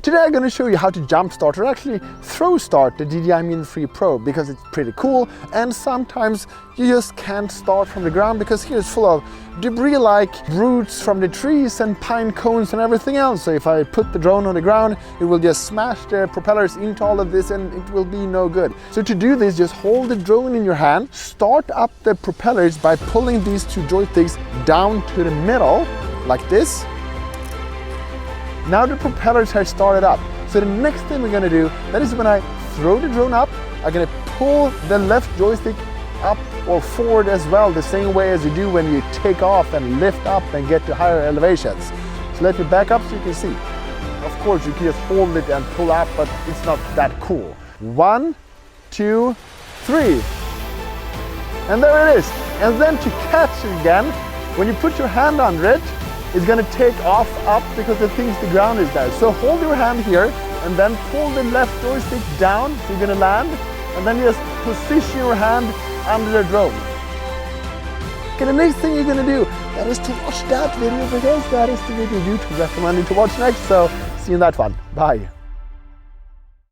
Today I'm going to show you how to jump start or actually throw start the DJI Mini 3 Pro because it's pretty cool, and sometimes you just can't start from the ground because here it's full of debris like roots from the trees and pine cones and everything else. So if I put the drone on the ground, it will just smash the propellers into all of this and it will be no good. So to do this, just hold the drone in your hand, start up the propellers by pulling these two joysticks down to the middle like this. Now the propellers have started up. So the next thing we're gonna do, that is when I throw the drone up, I'm gonna pull the left joystick up or forward as well, the same way as you do when you take off and lift up and get to higher elevations. So let me back up so you can see. Of course, you can just hold it and pull up, but it's not that cool. 1, 2, 3. And there it is. And then to catch it again, when you put your hand under it, it's going to take off up because it thinks the ground is there. So hold your hand here and then pull the left joystick down, so you're going to land, and then just position your hand under the drone. Okay, the next thing you're going to do, that is to watch that video, because that is the video YouTube recommending to watch next. So see you in that one. Bye.